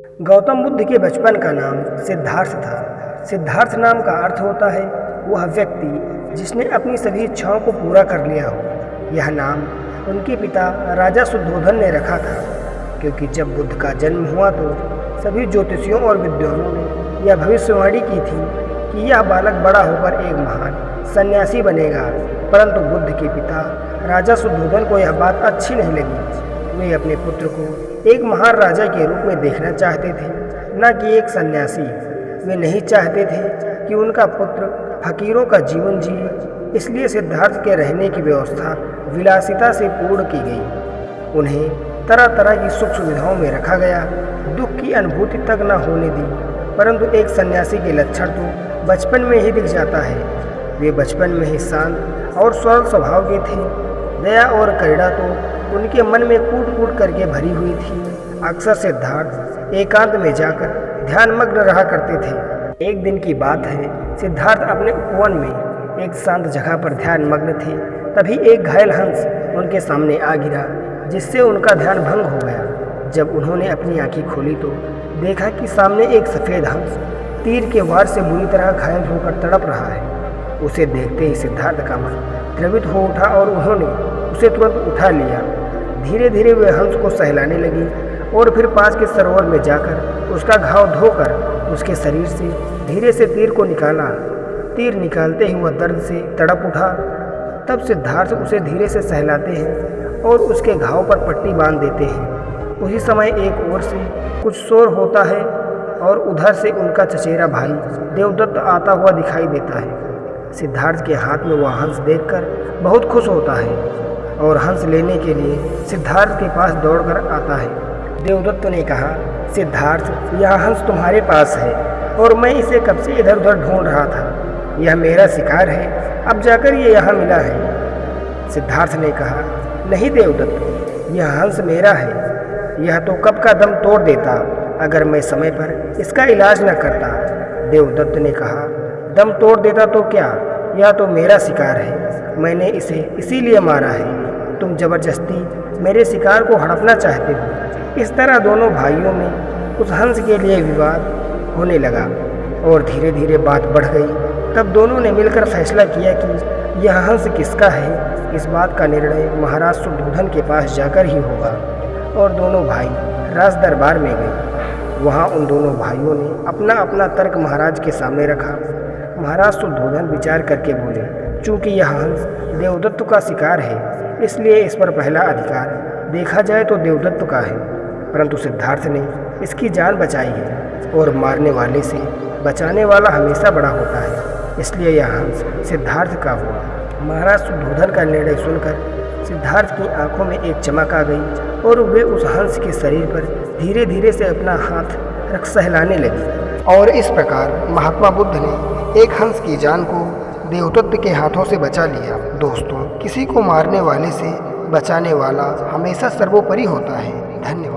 गौतम बुद्ध के बचपन का नाम सिद्धार्थ था। सिद्धार्थ नाम का अर्थ होता है वह व्यक्ति जिसने अपनी सभी इच्छाओं को पूरा कर लिया हो। यह नाम उनके पिता राजा शुद्धोधन ने रखा था, क्योंकि जब बुद्ध का जन्म हुआ तो सभी ज्योतिषियों और विद्वानों ने यह भविष्यवाणी की थी कि यह बालक बड़ा होकर एक महान सन्यासी बनेगा। परंतु बुद्ध के पिता राजा शुद्धोधन को यह बात अच्छी नहीं लगी। वे अपने पुत्र को एक महान राजा के रूप में देखना चाहते थे, न कि एक सन्यासी। वे नहीं चाहते थे कि उनका पुत्र फकीरों का जीवन जिए, इसलिए सिद्धार्थ के रहने की व्यवस्था विलासिता से पूर्ण की गई। उन्हें तरह तरह की सुख सुविधाओं में रखा गया, दुख की अनुभूति तक न होने दी। परंतु एक सन्यासी के लक्षण तो बचपन में ही दिख जाता है। वे बचपन में ही शांत और सरल स्वभाव के थे। दया और करुणा तो उनके मन में कूट कूट करके भरी हुई थी। अक्सर सिद्धार्थ एकांत में जाकर ध्यानमग्न रहा करते थे। एक दिन की बात है, सिद्धार्थ अपने उपवन में एक शांत जगह पर ध्यानमग्न थे। तभी एक घायल हंस उनके सामने आ गिरा, जिससे उनका ध्यान भंग हो गया। जब उन्होंने अपनी आंखें खोली तो देखा कि सामने एक सफ़ेद हंस तीर के वार से बुरी तरह घायल होकर तड़प रहा है। उसे देखते ही सिद्धार्थ का मन द्रवित हो उठा और उन्होंने उसे तुरंत उठा लिया। धीरे धीरे वे हंस को सहलाने लगी और फिर पास के सरोवर में जाकर उसका घाव धोकर उसके शरीर से धीरे से तीर को निकाला। तीर निकालते ही वह दर्द से तड़प उठा। तब सिद्धार्थ उसे धीरे से सहलाते हैं और उसके घाव पर पट्टी बांध देते हैं। उसी समय एक ओर से कुछ शोर होता है और उधर से उनका चचेरा भाई देवदत्त आता हुआ दिखाई देता है। सिद्धार्थ के हाथ में वह हंस देखकर बहुत खुश होता है और हंस लेने के लिए सिद्धार्थ के पास दौड़कर आता है। देवदत्त ने कहा, सिद्धार्थ, यह हंस तुम्हारे पास है और मैं इसे कब से इधर उधर ढूंढ रहा था। यह मेरा शिकार है, अब जाकर ये यहाँ मिला है। सिद्धार्थ ने कहा, नहीं देवदत्त, यह हंस मेरा है। यह तो कब का दम तोड़ देता अगर मैं समय पर इसका इलाज न करता। देवदत्त ने कहा, दम तोड़ देता तो क्या, यह तो मेरा शिकार है। मैंने इसे इसीलिए मारा है। तुम जबरदस्ती मेरे शिकार को हड़पना चाहते हो। इस तरह दोनों भाइयों में उस हंस के लिए विवाद होने लगा और धीरे धीरे बात बढ़ गई। तब दोनों ने मिलकर फैसला किया कि यह हंस किसका है। इस बात का निर्णय महाराज शुद्धोधन के पास जाकर ही होगा। और दोनों भाई राज दरबार में गए। वहाँ उन दोनों भाइयों ने अपना अपना तर्क महाराज के सामने रखा। महाराज शुद्धोधन विचार करके बोले, चूँकि यह हंस देवदत्त का शिकार है, इसलिए इस पर पहला अधिकार देखा जाए तो देवदत्त का है। परंतु सिद्धार्थ ने इसकी जान बचाई है और मारने वाले से बचाने वाला हमेशा बड़ा होता है, इसलिए यह हंस सिद्धार्थ का हुआ। महाराज शुद्धोधन का निर्णय सुनकर सिद्धार्थ की आंखों में एक चमक आ गई और वे उस हंस के शरीर पर धीरे धीरे से अपना हाथ रख सहलाने लगे। और इस प्रकार महात्मा बुद्ध ने एक हंस की जान को देवदत्त के हाथों से बचा लिया। दोस्तों, किसी को मारने वाले से बचाने वाला हमेशा सर्वोपरि होता है। धन्यवाद।